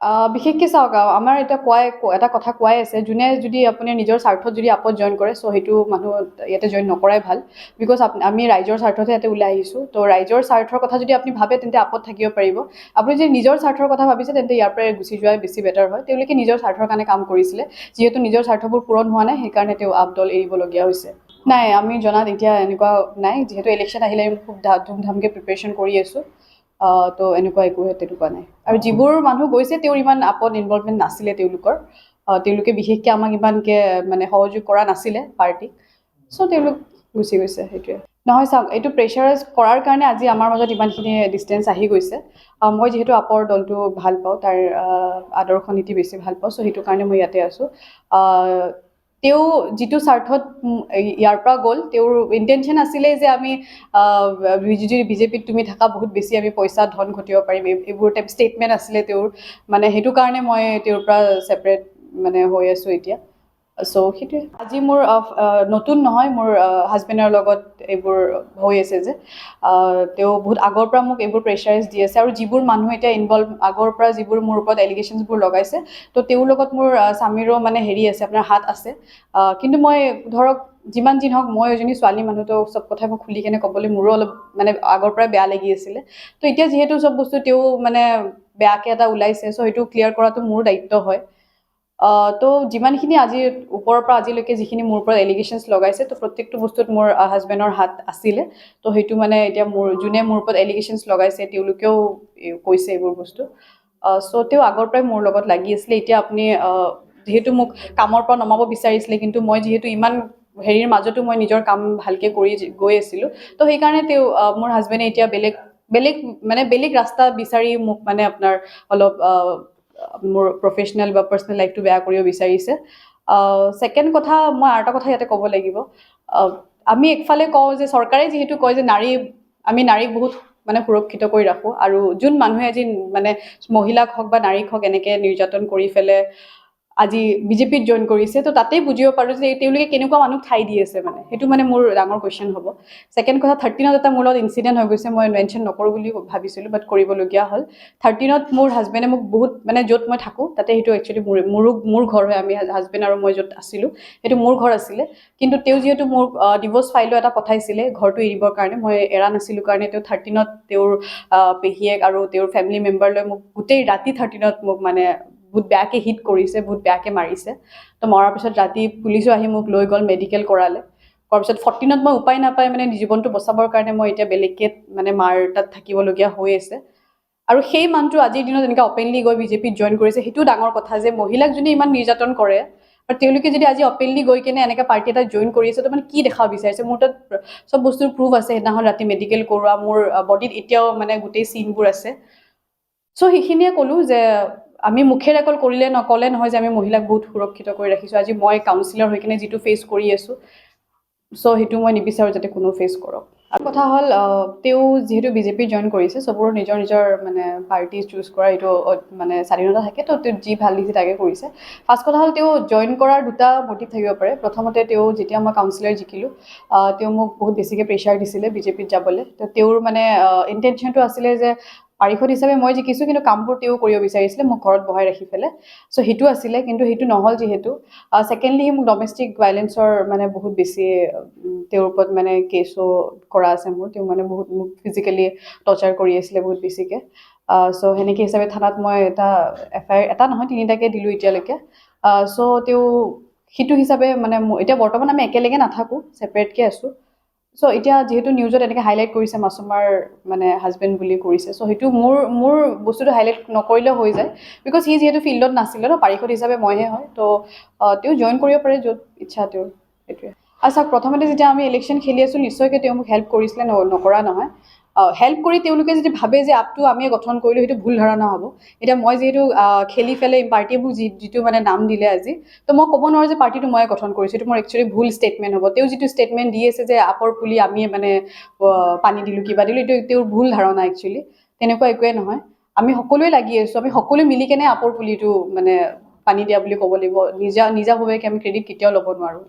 বিশেষকৈ চাওক আমাৰ এটা কথা কোৱাই আছে যোনে যদি আপুনি নিজৰ স্বাৰ্থত যদি আপত জইন কৰে চ' সেইটো মানুহ ইয়াতে জইন নকৰাই ভাল বিকজ আমি ৰাইজৰ স্বাৰ্থতহে ইয়াতে ওলাই আহিছোঁ তো ৰাইজৰ স্বাৰ্থৰ কথা যদি আপুনি ভাবে তেন্তে আপত থাকিব পাৰিব আপুনি যদি নিজৰ স্বাৰ্থৰ কথা ভাবিছে তেন্তে ইয়াৰ পৰাই গুচি যোৱাই বেছি বেটাৰ হয় তেওঁলোকে নিজৰ স্বাৰ্থৰ কাৰণে কাম কৰিছিলে যিহেতু নিজৰ স্বাৰ্থবোৰ পূৰণ হোৱা নাই সেইকাৰণে তেওঁ আপদল এৰিবলগীয়া হৈছে নাই আমি জনাত এতিয়া এনেকুৱা নাই যিহেতু ইলেকশ্যন আহিলে আমি খুব ধুমধামকৈ প্ৰিপেৰেশ্যন কৰি আছোঁ তো এনেকুৱা একো তেনেকুৱা নাই আৰু যিবোৰ মানুহ গৈছে তেওঁৰ ইমান আপত ইনভলভমেণ্ট নাছিলে তেওঁলোকে বিশেষকৈ আমাক ইমানকৈ মানে সহযোগ কৰা নাছিলে পাৰ্টিক চ' তেওঁলোক গুচি গৈছে সেইটোৱে নহয় চাওক এইটো প্ৰেছাৰাইজ কৰাৰ কাৰণে আজি আমাৰ মাজত ইমানখিনি ডিষ্টেঞ্চ আহি গৈছে মই যিহেতু আপৰ দলটো ভাল পাওঁ তাৰ আদৰ্শ নীতি বেছি ভাল পাওঁ চ' সেইটো কাৰণে মই ইয়াতে আছোঁ তেওঁ যিটো স্বাৰ্থত ইয়াৰ পৰা গ'ল তেওঁৰ ইণ্টেনশ্যন আছিলে যে আমি যদি বিজেপিত তুমি থাকা বহুত বেছি আমি পইচা ধন ঘটিব পাৰিম এইবোৰ টাইপ ষ্টেটমেণ্ট আছিলে তেওঁৰ মানে সেইটো কাৰণে মই তেওঁৰ পৰা ছেপাৰেট মানে হৈ আছোঁ এতিয়া চ' সেইটোৱে আজি মোৰ নতুন নহয় মোৰ হাজবেণ্ডৰ লগত এইবোৰ হৈ আছে যে তেওঁ বহুত আগৰ পৰা মোক এইবোৰ প্ৰেছাৰাইজ দি আছে আৰু যিবোৰ মানুহ এতিয়া ইনভলভ আগৰ পৰা যিবোৰ মোৰ ওপৰত এলিগেশ্যনছবোৰ লগাইছে তো তেওঁৰ লগত মোৰ স্বামীৰো মানে হেৰি আছে আপোনাৰ হাত আছে কিন্তু মই ধৰক যিমান যি নহওক মই এজনী ছোৱালী মানুহতো চব কথাই মই খুলি কেনে ক'বলৈ মোৰো অলপ মানে আগৰ পৰাই বেয়া লাগি আছিলে তো এতিয়া যিহেতু চব বস্তু তেওঁ মানে বেয়াকৈ এটা ওলাইছে চ' সেইটো ক্লিয়াৰ কৰাটো মোৰ দায়িত্ব হয় তো যিমানখিনি আজি ওপৰৰ পৰা আজিলৈকে যিখিনি মোৰ ওপৰত এলিগেশ্যনছ লগাইছে তো প্ৰত্যেকটো বস্তুত মোৰ হাজবেণ্ডৰ হাত আছিলে তো সেইটো মানে এতিয়া যোনে মোৰ ওপৰত এলিগেশ্যনছ লগাইছে তেওঁলোকেও কৈছে এইবোৰ বস্তু চ' তেওঁ আগৰ পৰাই মোৰ লগত লাগি আছিলে এতিয়া আপুনি যিহেতু মোক কামৰ পৰা নমাব বিচাৰিছিলে কিন্তু মই যিহেতু ইমান হেৰিৰ মাজতো মই নিজৰ কাম ভালকৈ কৰি গৈ আছিলোঁ তো সেইকাৰণে মোৰ হাজবেণ্ডে এতিয়া বেলেগ ৰাস্তা বিচাৰি মোক মানে আপোনাৰ অলপ মোৰ প্ৰফেচনেল বা পাৰ্চনেল লাইফটো বেয়া কৰিব বিচাৰিছে ছেকেণ্ড কথা মই আৰু এটা কথা ইয়াতে ক'ব লাগিব আমি একফালে কওঁ যে চৰকাৰে যিহেতু কয় যে আমি নাৰীক বহুত মানে সুৰক্ষিত কৰি ৰাখোঁ আৰু যোন মানুহে আজি মানে মহিলাক হওক বা নাৰীক হওক এনেকৈ নিৰ্যাতন কৰি পেলাই আজি বিজেপিত জইন কৰিছে তো তাতেই বুজিব পাৰোঁ যে তেওঁলোকে কেনেকুৱা মানুহক ঠাই দি আছে মানে সেইটো মানে মোৰ ডাঙৰ কুৱেশ্যন হ'ব ছেকেণ্ড কথা 13ত এটা মোৰ লগত ইনচিডেণ্ট হৈ গৈছে মই মেনশ্যন নকৰোঁ বুলি ভাবিছিলোঁ বাট কৰিবলগীয়া হ'ল 13ত মোৰ হাজবেণ্ডে মোক বহুত মানে য'ত মই থাকোঁ তাতে সেইটো একচুৱেলি মোৰ ঘৰ হয় আমি হাজবেণ্ড আৰু মই য'ত আছিলোঁ সেইটো মোৰ ঘৰ আছিলে কিন্তু তেওঁ যিহেতু মোৰ ডিভ'ৰ্চ ফাইলো এটা পঠাইছিলে ঘৰটো এৰিবৰ কাৰণে মই এৰা নাছিলোঁ কাৰণে তেওঁ 13ত তেওঁৰ পেহীয়েক আৰু তেওঁৰ ফেমিলি মেম্বাৰলৈ মোক গোটেই ৰাতি 13ত মোক মানে বহুত বেয়াকৈ হিট কৰিছে বহুত বেয়াকৈ মাৰিছে তো মৰাৰ পিছত ৰাতি পুলিচো আহি মোক লৈ গ'ল মেডিকেল কৰালে তাৰপিছত 14ত মই উপায় নাপাই মানে জীৱনটো বচাবৰ কাৰণে মই এতিয়া বেলেগকৈ মানে মাৰ তাত থাকিবলগীয়া হৈ আছে আৰু সেই মানুহটো আজিৰ দিনত এনেকৈ অপেনলি গৈ বিজেপিত জইন কৰিছে সেইটোও ডাঙৰ কথা যে মহিলাক যদি ইমান নিৰ্যাতন কৰে আৰু তেওঁলোকে যদি আজি অপেনলি গৈ কেনে এনেকৈ পাৰ্টি এটা জইন কৰি আছে তো মানে কি দেখাব বিচাৰিছে মোৰ তাত চব বস্তুৰ প্ৰুফ আছে সেইদিনাখন ৰাতি মেডিকেল কৰোৱা মোৰ বডিত এতিয়াও মানে গোটেই চিনবোৰ আছে চ' সেইখিনিয়ে ক'লোঁ যে আমি মুখেৰে অকল নক'লে নহয় যে আমি মহিলাক বহুত সুৰক্ষিত কৰি ৰাখিছোঁ আজি মই কাউন্সিলৰ হৈ কিনে যিটো ফেচ কৰি আছোঁ চ' সেইটো মই নিবিচাৰোঁ যাতে কোনো ফেচ কৰক আৰু কথা হ'ল তেওঁ যিহেতু বিজেপি জইন কৰিছে চবৰে নিজৰ নিজৰ মানে পাৰ্টি চুজ কৰা এইটো মানে স্বাধীনতা থাকে তো তেওঁ যি ভাল দিছে তাকে কৰিছে ফাৰ্ষ্ট কথা হ'ল তেওঁ জইন কৰাৰ দুটা মটিভ থাকিব পাৰে প্ৰথমতে তেওঁ যেতিয়া মই কাউন্সিলৰ জিকিলোঁ তেওঁ মোক বহুত বেছিকৈ প্ৰেছাৰ দিছিলে বিজেপিত যাবলৈ তো তেওঁৰ মানে ইণ্টেনশ্যনটো আছিলে যে পাৰিষদ হিচাপে মই জিকিছোঁ কিন্তু কামবোৰ তেওঁ কৰিব বিচাৰিছিলে মোক ঘৰত বহাই ৰাখি পেলাই চ' সেইটো আছিলে কিন্তু সেইটো নহ'ল যিহেতু ছেকেণ্ডলি মোক ডমেষ্টিক ভাইলেঞ্চৰ মানে বহুত বেছি তেওঁৰ ওপৰত মানে কেছো কৰা আছে মোৰ তেওঁ মানে বহুত মোক ফিজিকেলি টৰ্চাৰ কৰি আছিলে বহুত বেছিকৈ চ' সেনেকৈ হিচাপে থানাত মই এটা FIR এটা নহয় 3টাকৈ দিলোঁ এতিয়ালৈকে চ' তেওঁ সেইটো হিচাপে মানে এতিয়া বৰ্তমান আমি একেলগে নাথাকোঁ ছেপাৰেটকৈ আছোঁ চ' এতিয়া যিহেতু নিউজত এনেকৈ হাইলাইট কৰিছে মাছুমাৰ মানে হাজবেণ্ড বুলি কৰিছে চ' সেইটো মোৰ বস্তুটো হাইলাইট নকৰিলেও হৈ যায় বিকজ সি যিহেতু ফিল্ডত নাছিলে ন পাৰিষদ হিচাপে মইহে হয় তো তেওঁ জইন কৰিব পাৰে য'ত ইচ্ছা তেওঁৰ সেইটোৱে আচ্ছা প্ৰথমতে যেতিয়া আমি ইলেকশ্যন খেলি আছোঁ নিশ্চয়কৈ তেওঁ মোক হেল্প কৰিছিলে নকৰা নহয় হেল্প কৰি তেওঁলোকে যদি ভাবে যে আপটো আমিয়ে গঠন কৰিলোঁ সেইটো ভুল ধাৰণা হ'ব এতিয়া মই যিহেতু খেলি পেলাই পাৰ্টিবোৰ যিটো মানে নাম দিলে আজি তো মই ক'ব নোৱাৰোঁ যে পাৰ্টিটো ময়ে গঠন কৰিছোঁ এইটো মোৰ একচুৱেলি ভুল ষ্টেটমেণ্ট হ'ব তেওঁ যিটো ষ্টেটমেণ্ট দি আছে যে আপৰ পুলি আমিয়ে মানে পানী দিলোঁ কিবা দিলোঁ এইটো তেওঁৰ ভুল ধাৰণা একচুৱেলি তেনেকুৱা একোৱে নহয় আমি সকলোৱে লাগি আছোঁ আমি সকলোৱে মিলি কেনে আপৰ পুলিটো মানে পানী দিয়া বুলি ক'ব লাগিব নিজাভাৱে আমি ক্ৰেডিট কেতিয়াও ল'ব নোৱাৰোঁ